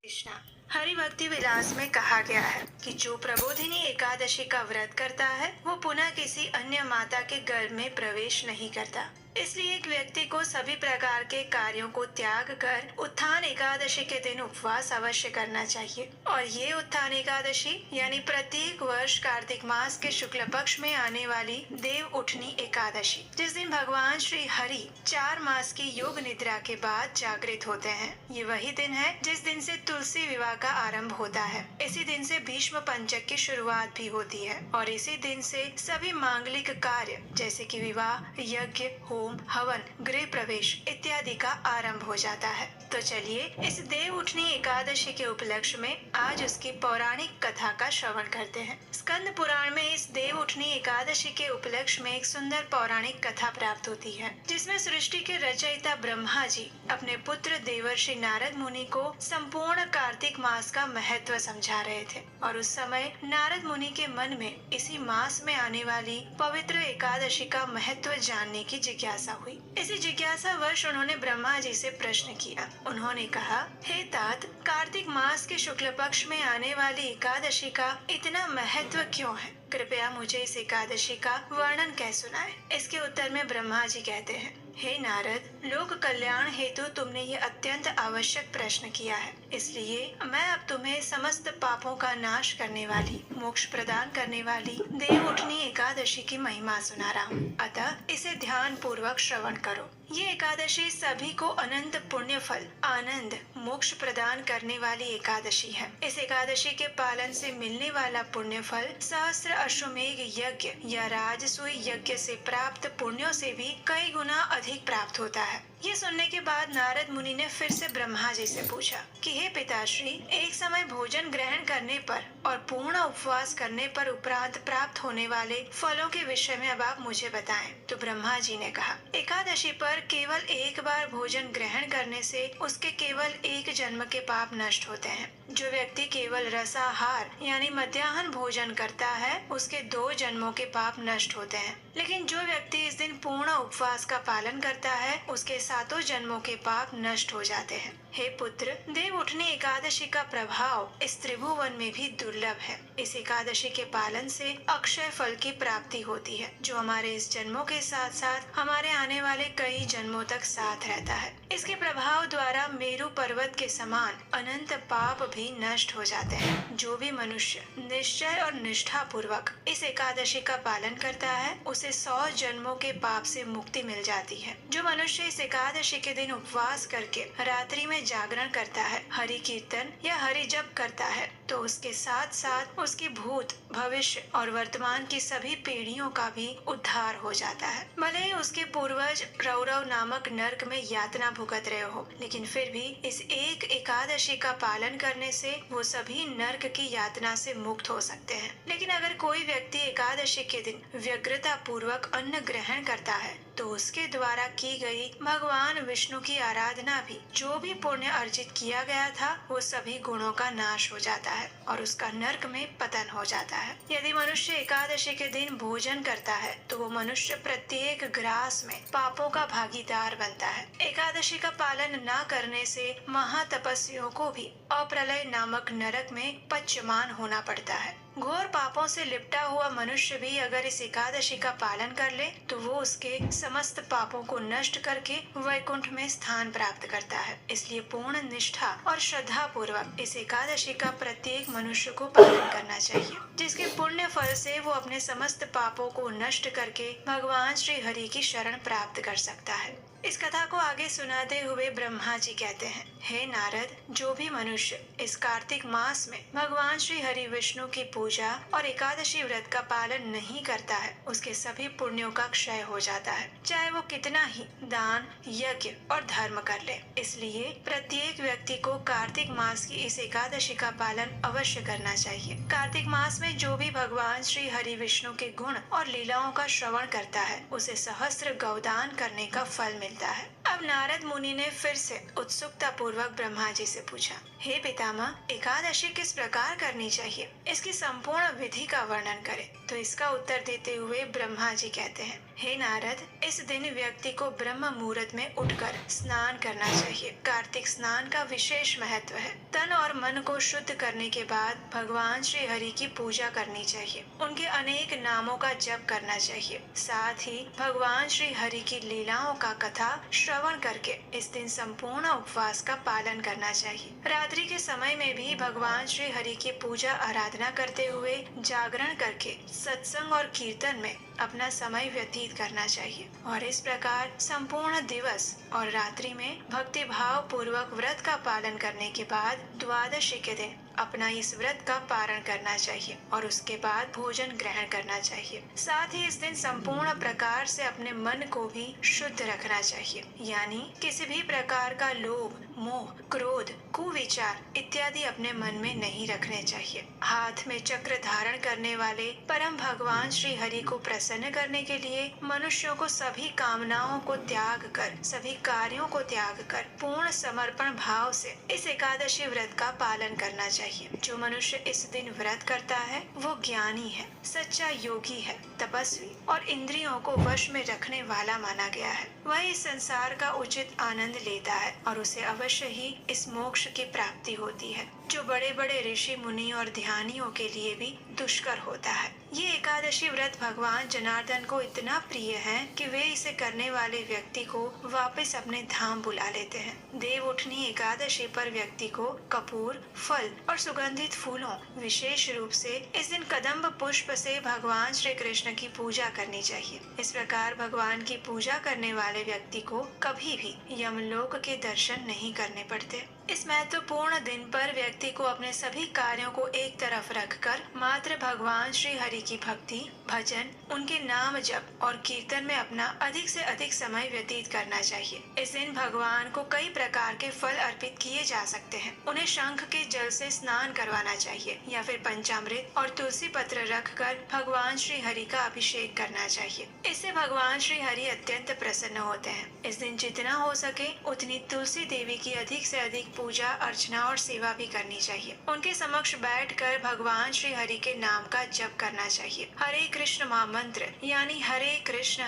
कृष्णा। हरि भक्ति विलास में कहा गया है कि जो प्रबोधिनी एकादशी का व्रत करता है वो पुनः किसी अन्य माता के गर्भ में प्रवेश नहीं करता। इसलिए एक व्यक्ति को सभी प्रकार के कार्यों को त्याग कर उत्थान एकादशी के दिन उपवास अवश्य करना चाहिए। और ये उत्थान एकादशी यानी प्रत्येक वर्ष कार्तिक मास के शुक्ल पक्ष में आने वाली देव उठनी एकादशी, जिस दिन भगवान श्री हरि 4 मास की योग निद्रा के बाद जागृत होते हैं, ये वही दिन है जिस दिन से तुलसी विवाह का आरंभ होता है। इसी दिन से भीष्म पंचक की शुरुआत भी होती है और इसी दिन से सभी मांगलिक कार्य जैसे कि विवाह, यज्ञ, होम, हवन, गृह प्रवेश इत्यादि का आरंभ हो जाता है। तो चलिए इस देव उठनी एकादशी के उपलक्ष्य में आज उसकी पौराणिक कथा का श्रवण करते हैं। स्कंद पुराण में इस देव उठनी एकादशी के उपलक्ष्य में एक सुंदर पौराणिक कथा प्राप्त होती है, जिसमें सृष्टि के रचयिता ब्रह्मा जी अपने पुत्र देवर्षि नारद मुनि को संपूर्ण कार्तिक मास का महत्व समझा रहे थे। और उस समय नारद मुनि के मन में इसी मास में आने वाली पवित्र एकादशी का महत्व जानने की जिज्ञासा हुई। इसी जिज्ञासा वश उन्होंने ब्रह्मा जी से प्रश्न किया। उन्होंने कहा, हे तात, कार्तिक मास के शुक्ल पक्ष में आने वाली एकादशी का इतना महत्व क्यों है? कृपया मुझे इस एकादशी का वर्णन कह सुनाए। इसके उत्तर में ब्रह्मा जी कहते हैं, हे नारद, लोक कल्याण हेतु तुमने ये अत्यंत आवश्यक प्रश्न किया है, इसलिए मैं अब तुम्हें समस्त पापों का नाश करने वाली, मोक्ष प्रदान करने वाली देव उठनी एकादशी की महिमा सुना रहा हूँ। अतः इसे ध्यान पूर्वक श्रवण करो। ये एकादशी सभी को अनंत पुण्य फल, आनंद, मोक्ष प्रदान करने वाली एकादशी है। इस एकादशी के पालन से मिलने वाला पुण्य फल सहस्त्र अश्वमेघ यज्ञ या राजसूय यज्ञ से प्राप्त पुण्यों से भी कई गुना अधिक प्राप्त होता है। ये सुनने के बाद नारद मुनि ने फिर से ब्रह्मा जी से पूछा कि हे पिताश्री, एक समय भोजन ग्रहण करने पर और पूर्ण उपवास करने पर उपरांत प्राप्त होने वाले फलों के विषय में अब आप मुझे बताएं। तो ब्रह्मा जी ने कहा, एकादशी पर केवल एक बार भोजन ग्रहण करने से उसके केवल एक जन्म के पाप नष्ट होते हैं। जो व्यक्ति केवल रसाहार यानी मध्याह्न भोजन करता है उसके 2 जन्मों के पाप नष्ट होते हैं। लेकिन जो व्यक्ति इस दिन पूर्ण उपवास का पालन करता है उसके 7 जन्मों के पाप नष्ट हो जाते हैं। हे पुत्र, देव उठनी एकादशी का प्रभाव इस त्रिभुवन में भी दुर्लभ है। इस एकादशी के पालन से अक्षय फल की प्राप्ति होती है, जो हमारे इस जन्मों के साथ साथ हमारे आने वाले कई जन्मों तक साथ रहता है। इसके प्रभाव द्वारा मेरु पर्वत के समान अनंत पाप भी नष्ट हो जाते हैं। जो भी मनुष्य निश्चय और निष्ठा पूर्वक इस एकादशी का पालन करता है उसे 100 जन्मों के पाप से मुक्ति मिल जाती है। जो मनुष्य इस एकादशी के दिन उपवास करके रात्रि में जागरण करता है, हरि कीर्तन या हरि जप करता है, तो उसके साथ साथ उसकी भूत, भविष्य और वर्तमान की सभी पीढ़ियों का भी उद्धार हो जाता है। भले ही उसके पूर्वज रौरव नामक नर्क में यातना भुगत रहे हो, लेकिन फिर भी इस एक एकादशी का पालन करने से वो सभी नर्क की यातना से मुक्त हो सकते हैं। लेकिन अगर कोई व्यक्ति एकादशी के दिन व्यग्रता पूर्वक अन्न ग्रहण करता है तो उसके द्वारा की गई भगवान विष्णु की आराधना भी, जो भी पुण्य अर्जित किया गया था, वो सभी गुणों का नाश हो जाता है और उसका नर्क में पतन हो जाता है। यदि मनुष्य एकादशी के दिन भोजन करता है तो वो मनुष्य प्रत्येक ग्रास में पापों का भागीदार बनता है। एकादशी का पालन न करने से महातपस्वियों को भी अप्रलय नामक नरक में पच्यमान होना पड़ता है। घोर पापों से लिपटा हुआ मनुष्य भी अगर इस एकादशी का पालन कर ले तो वो उसके समस्त पापों को नष्ट करके वैकुंठ में स्थान प्राप्त करता है। इसलिए पूर्ण निष्ठा और श्रद्धा पूर्वक इस एकादशी का प्रत्येक मनुष्य को पालन करना चाहिए, जिसके पुण्य फल से वो अपने समस्त पापों को नष्ट करके भगवान श्री हरि की शरण प्राप्त कर सकता है। इस कथा को आगे सुनाते हुए ब्रह्मा जी कहते हैं, हे नारद, जो भी मनुष्य इस कार्तिक मास में भगवान श्री हरि विष्णु की पूजा और एकादशी व्रत का पालन नहीं करता है उसके सभी पुण्यों का क्षय हो जाता है, चाहे वो कितना ही दान, यज्ञ और धर्म कर ले। इसलिए प्रत्येक व्यक्ति को कार्तिक मास की इस एकादशी का पालन अवश्य करना चाहिए। कार्तिक मास में जो भी भगवान श्री हरि विष्णु के गुण और लीलाओं का श्रवण करता है उसे सहस्त्र गौदान करने का फल मिलता है। अब नारद मुनि ने फिर से उत्सुकता पूर्वक ब्रह्मा जी से पूछा, हे पितामह, एकादशी किस प्रकार करनी चाहिए? इसकी संपूर्ण विधि का वर्णन करें। तो इसका उत्तर देते हुए ब्रह्मा जी कहते हैं, हे नारद, इस दिन व्यक्ति को ब्रह्म मुहूर्त में उठकर स्नान करना चाहिए। कार्तिक स्नान का विशेष महत्व है। तन और मन को शुद्ध करने के बाद भगवान श्री हरि की पूजा करनी चाहिए। उनके अनेक नामों का जप करना चाहिए। साथ ही भगवान श्री हरि की लीलाओं का कथा श्रवण करके इस दिन संपूर्ण उपवास का पालन करना चाहिए। रात्रि के समय में भी भगवान श्री हरि की पूजा आराधना करते हुए जागरण करके सत्संग और कीर्तन में अपना समय व्यतीत करना चाहिए। और इस प्रकार संपूर्ण दिवस और रात्रि में भक्ति भाव पूर्वक व्रत का पालन करने के बाद द्वादशी के दिन अपना इस व्रत का पारण करना चाहिए और उसके बाद भोजन ग्रहण करना चाहिए। साथ ही इस दिन संपूर्ण प्रकार से अपने मन को भी शुद्ध रखना चाहिए, यानी किसी भी प्रकार का लोभ, मोह, क्रोध, कुविचार इत्यादि अपने मन में नहीं रखने चाहिए। हाथ में चक्र धारण करने वाले परम भगवान श्री हरि को प्रसन्न करने के लिए मनुष्यों को सभी कामनाओं को त्याग कर, सभी कार्यों को त्याग कर पूर्ण समर्पण भाव से इस एकादशी व्रत का पालन करना चाहिए। जो मनुष्य इस दिन व्रत करता है वो ज्ञानी है, सच्चा योगी है, तपस्वी और इंद्रियों को वश में रखने वाला माना गया है। वह इस संसार का उचित आनंद लेता है और उसे अवश्य ही इस मोक्ष की प्राप्ति होती है, जो बड़े बड़े ऋषि मुनि और ध्यानियों के लिए भी दुष्कर होता है। ये एकादशी व्रत भगवान जनार्दन को इतना प्रिय है कि वे इसे करने वाले व्यक्ति को वापस अपने धाम बुला लेते हैं। देव उठनी एकादशी पर व्यक्ति को कपूर, फल और सुगंधित फूलों, विशेष रूप से इस दिन कदम्ब पुष्प से भगवान श्री कृष्ण की पूजा करनी चाहिए। इस प्रकार भगवान की पूजा करने वाले व्यक्ति को कभी भी यमलोक के दर्शन नहीं करने पड़ते। इस महत्वपूर्ण दिन पर व्यक्ति को अपने सभी कार्यों को एक तरफ रखकर मात्र भगवान श्री हरि की भक्ति, भजन, उनके नाम जप और कीर्तन में अपना अधिक से अधिक समय व्यतीत करना चाहिए। इस दिन भगवान को कई प्रकार के फल अर्पित किए जा सकते हैं। उन्हें शंख के जल से स्नान करवाना चाहिए या फिर पंचामृत और तुलसी पत्र रखकर भगवान श्री हरि का अभिषेक करना चाहिए। इससे भगवान श्री हरि अत्यंत प्रसन्न होते हैं। इस दिन जितना हो सके उतनी तुलसी देवी की अधिक से अधिक पूजा अर्चना और सेवा भी करनी चाहिए। उनके समक्ष बैठकर भगवान श्री हरि के नाम का जप करना चाहिए। हरे कृष्ण महामंत्र यानी हरे कृष्ण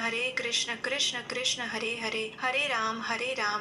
कृष्ण कृष्ण हरे हरे, हरे राम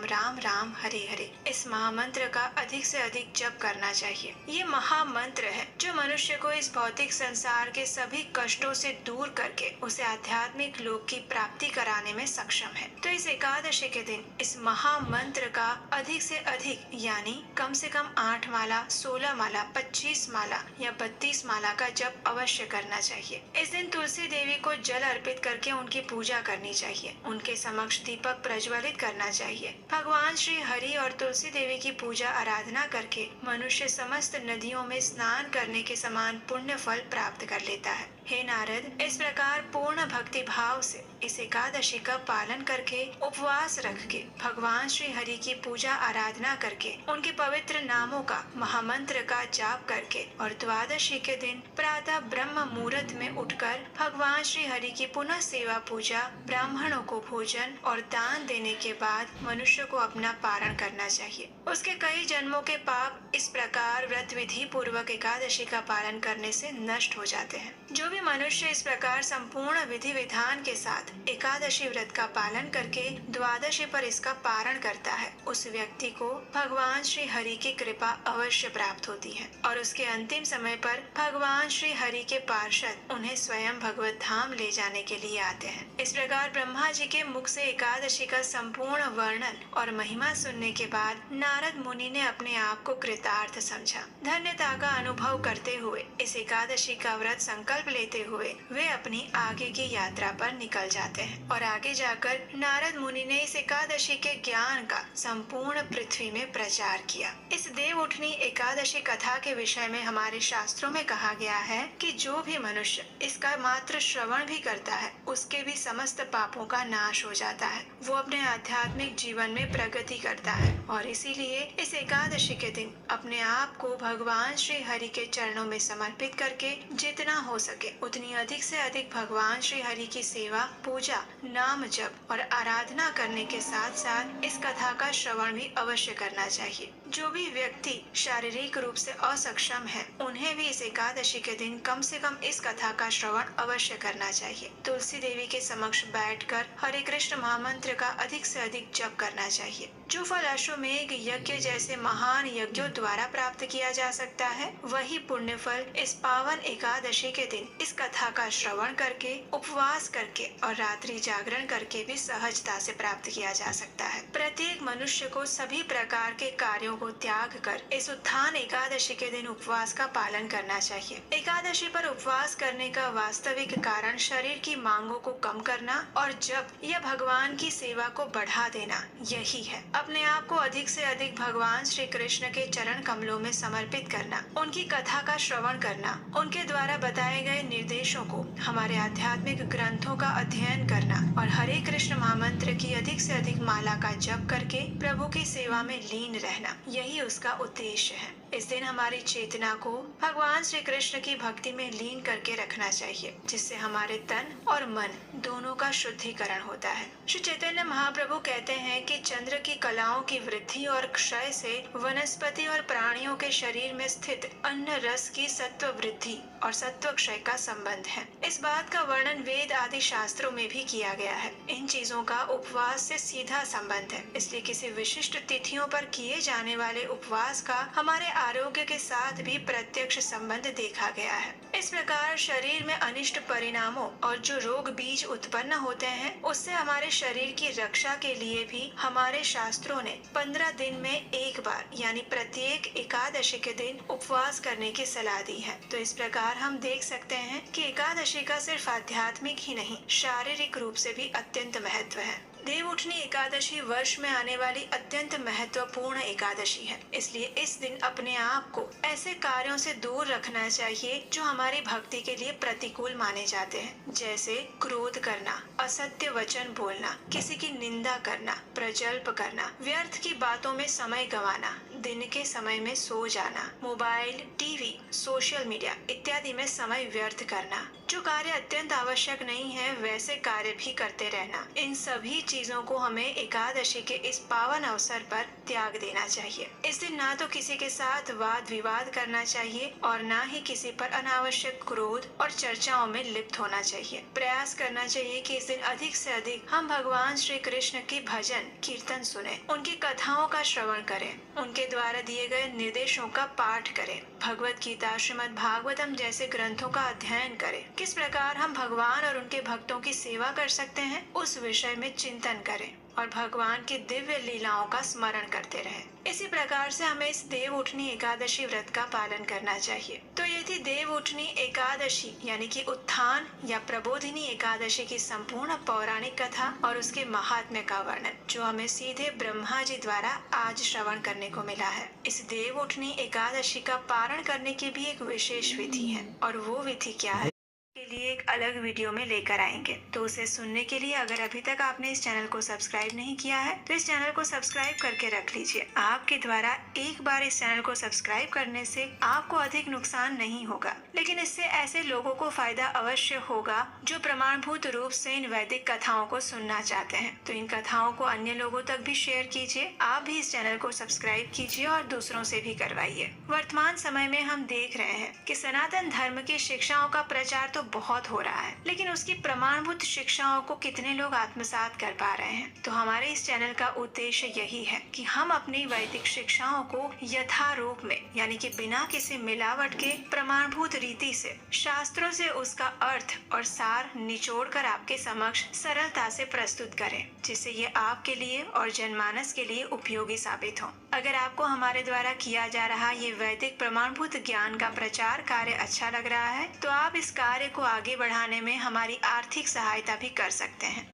राम राम हरे हरे, इस महामंत्र का अधिक से अधिक जप करना चाहिए। ये महामंत्र है जो मनुष्य को इस भौतिक संसार के सभी कष्टों से दूर करके उसे आध्यात्मिक लोक की प्राप्ति कराने में सक्षम है। तो इस एकादशी के दिन इस महामंत्र का अधिक से अधिक यानी कम से कम 8 माला, 16 माला, 25 माला या 32 माला का जप अवश्य करना चाहिए। इस दिन तुलसी देवी को जल अर्पित करके उनकी पूजा करनी चाहिए। उनके समक्ष दीपक प्रज्वलित करना चाहिए। भगवान श्री हरि और तुलसी देवी की पूजा आराधना करके मनुष्य समस्त नदियों में स्नान करने के समान पुण्य फल प्राप्त कर लेता है। हे नारद, इस प्रकार पूर्ण भक्ति भाव से इस एकादशी का पालन करके, उपवास रख के, भगवान श्री हरि की पूजा आराधना करके, उनके पवित्र नामों का महामंत्र का जाप करके और द्वादशी के दिन प्रातः ब्रह्म मुहूर्त में उठकर भगवान श्री हरि की पुनः सेवा पूजा, ब्राह्मणों को भोजन और दान देने के बाद मनुष्य को अपना पारण करना चाहिए। उसके कई जन्मों के पाप इस प्रकार व्रत विधि पूर्वक एकादशी का पालन करने से नष्ट हो जाते हैं। जो भी मनुष्य इस प्रकार संपूर्ण विधि विधान के साथ एकादशी व्रत का पालन करके द्वादशी पर इसका पारण करता है, उस व्यक्ति को भगवान श्री हरि की कृपा अवश्य प्राप्त होती है और उसके अंतिम समय पर भगवान श्री हरि के पार्षद उन्हें स्वयं भगवत धाम ले जाने के लिए आते हैं। इस प्रकार ब्रह्मा जी के मुख से एकादशी का संपूर्ण वर्णन और महिमा सुनने के बाद नारद मुनि ने अपने आप को कृतार्थ समझा। धन्यता का अनुभव करते हुए इस एकादशी का व्रत संकल्प लेते हुए वे अपनी आगे की यात्रा पर निकल जाते हैं और आगे जाकर नारद मुनि ने इस एकादशी के ज्ञान का संपूर्ण पृथ्वी में प्रचार किया। इस देव उठनी एकादशी कथा के विषय में हमारे शास्त्रों में कहा गया है कि जो भी मनुष्य इसका मात्र श्रवण भी करता है उसके भी समस्त पापों का नाश हो जाता है। वो अपने आध्यात्मिक जीवन में प्रगति करता है और इसीलिए इस एकादशी के दिन अपने आप को भगवान श्री हरि के चरणों में समर्पित करके जितना हो सके उतनी अधिक से अधिक भगवान श्री हरि की सेवा, पूजा, नाम जप और आराधना करने के साथ साथ इस कथा का श्रवण भी अवश्य करना चाहिए। जो भी व्यक्ति शारीरिक रूप से असक्षम है, उन्हें भी इस एकादशी के दिन कम से कम इस कथा का श्रवण अवश्य करना चाहिए। तुलसी देवी के समक्ष बैठकर हरे कृष्ण महामंत्र का अधिक से अधिक जप करना चाहिए। जो फल अश्वमेघ यज्ञ जैसे महान यज्ञों द्वारा प्राप्त किया जा सकता है, वही पुण्य फल इस पावन एकादशी के दिन इस कथा का श्रवण करके, उपवास करके और रात्रि जागरण करके भी सहजता से प्राप्त किया जा सकता है। प्रत्येक मनुष्य को सभी प्रकार के कार्यों को त्याग कर इस उत्थान एकादशी के दिन उपवास का पालन करना चाहिए। एकादशी पर उपवास करने का वास्तविक कारण शरीर की मांगों को कम करना और जप या भगवान की सेवा को बढ़ा देना यही है। अपने आप को अधिक से अधिक भगवान श्री कृष्ण के चरण कमलों में समर्पित करना, उनकी कथा का श्रवण करना, उनके द्वारा बताए गए निर्देशों को, हमारे आध्यात्मिक ग्रंथों का अध्ययन करना और हरे कृष्ण महामंत्र की अधिक से अधिक माला का जप करके प्रभु की सेवा में लीन रहना, यही उसका उद्देश्य है। इस दिन हमारी चेतना को भगवान श्री कृष्ण की भक्ति में लीन करके रखना चाहिए, जिससे हमारे तन और मन दोनों का शुद्धिकरण होता है। श्री चैतन्य महाप्रभु कहते हैं कि चंद्र की कलाओं की वृद्धि और क्षय से वनस्पति और प्राणियों के शरीर में स्थित अन्न रस की सत्व वृद्धि और सत्व क्षय का संबंध है। इस बात का वर्णन वेद आदि शास्त्रों में भी किया गया है। इन चीजों का उपवास से सीधा संबंध है, इसलिए किसी विशिष्ट तिथियों पर किए जाने वाले उपवास का हमारे आरोग्य के साथ भी प्रत्यक्ष संबंध देखा गया है। इस प्रकार शरीर में अनिष्ट परिणामों और जो रोग बीज उत्पन्न होते हैं, उससे हमारे शरीर की रक्षा के लिए भी हमारे शास्त्रों ने 15 दिन में एक बार यानी प्रत्येक एकादशी के दिन उपवास करने की सलाह दी है। तो इस प्रकार हम देख सकते हैं कि एकादशी का सिर्फ आध्यात्मिक ही नहीं, शारीरिक रूप से भी अत्यंत महत्व है। देवउठनी एकादशी वर्ष में आने वाली अत्यंत महत्वपूर्ण एकादशी है, इसलिए इस दिन अपने आप को ऐसे कार्यों से दूर रखना चाहिए जो हमारी भक्ति के लिए प्रतिकूल माने जाते हैं, जैसे क्रोध करना, असत्य वचन बोलना, किसी की निंदा करना, प्रजल्प करना, व्यर्थ की बातों में समय गंवाना, दिन के समय में सो जाना, मोबाइल, टीवी, सोशल मीडिया इत्यादि में समय व्यर्थ करना, जो कार्य अत्यंत आवश्यक नहीं है वैसे कार्य भी करते रहना। इन सभी चीजों को हमें एकादशी के इस पावन अवसर पर त्याग देना चाहिए। इस दिन ना तो किसी के साथ वाद विवाद करना चाहिए और ना ही किसी पर अनावश्यक क्रोध और चर्चाओं में लिप्त होना चाहिए। प्रयास करना चाहिए कि इस दिन अधिक से अधिक हम भगवान श्री कृष्ण की भजन कीर्तन सुने, उनकी कथाओं का श्रवण करें, उनके द्वारा दिए गए निर्देशों का पाठ करें, भगवत गीता, श्रीमद् भागवतम जैसे ग्रंथों का अध्ययन करें। किस प्रकार हम भगवान और उनके भक्तों की सेवा कर सकते हैं, उस विषय में चिंतन करें और भगवान की दिव्य लीलाओं का स्मरण करते रहें। इसी प्रकार से हमें इस देवउठनी एकादशी व्रत का पालन करना चाहिए। तो ये थी देवउठनी एकादशी यानी कि उत्थान या प्रबोधिनी एकादशी की संपूर्ण पौराणिक कथा और उसके महात्म्य का वर्णन, जो हमें सीधे ब्रह्मा जी द्वारा आज श्रवण करने को मिला है। इस देवउठनी एकादशी का पारण करने की भी एक विशेष विधि है, और वो विधि क्या है के लिए एक अलग वीडियो में लेकर आएंगे। तो उसे सुनने के लिए अगर अभी तक आपने इस चैनल को सब्सक्राइब नहीं किया है तो इस चैनल को सब्सक्राइब करके रख लीजिए। आपके द्वारा एक बार इस चैनल को सब्सक्राइब करने से आपको अधिक नुकसान नहीं होगा, लेकिन इससे ऐसे लोगों को फायदा अवश्य होगा जो प्रमाणभूत रूप से इन वैदिक कथाओं को सुनना चाहते हैं। तो इन कथाओं को अन्य लोगों तक भी शेयर कीजिए। आप भी इस चैनल को सब्सक्राइब कीजिए और दूसरों से भी करवाइए। वर्तमान समय में हम देख रहे हैं कि सनातन धर्म की शिक्षाओं का प्रचार तो बहुत हो रहा है, लेकिन उसकी प्रमाणभूत शिक्षाओं को कितने लोग आत्मसात कर पा रहे हैं। तो हमारे इस चैनल का उद्देश्य यही है कि हम अपनी वैदिक शिक्षाओं को यथारूप में यानी कि बिना किसी मिलावट के प्रमाणभूत रीति से शास्त्रों से उसका अर्थ और सार निचोड़ कर आपके समक्ष सरलता से प्रस्तुत करें, जिससे ये आपके लिए और जनमानस के लिए उपयोगी साबित हो। अगर आपको हमारे द्वारा किया जा रहा ये वैदिक प्रमाणभूत ज्ञान का प्रचार कार्य अच्छा लग रहा है तो आप इस कार्य को आगे बढ़ाने में हमारी आर्थिक सहायता भी कर सकते हैं।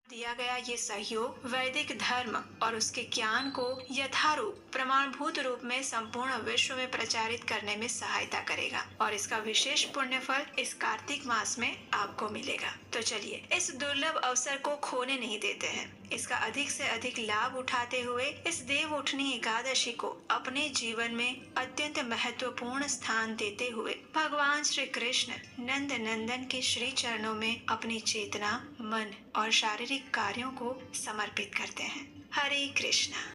दिया गया ये सहयोग वैदिक धर्म और उसके ज्ञान को यथारूप प्रमाणभूत रूप में संपूर्ण विश्व में प्रचारित करने में सहायता करेगा और इसका विशेष पुण्य फल इस कार्तिक मास में आपको मिलेगा। तो चलिए इस दुर्लभ अवसर को खोने नहीं देते हैं। इसका अधिक से अधिक लाभ उठाते हुए इस देव उठनी एकादशी को अपने जीवन में अत्यंत महत्वपूर्ण स्थान देते हुए भगवान श्री कृष्ण नंद नंदन के श्री चरणों में अपनी चेतना, मन और शारीरिक कार्यों को समर्पित करते हैं। हरे कृष्णा।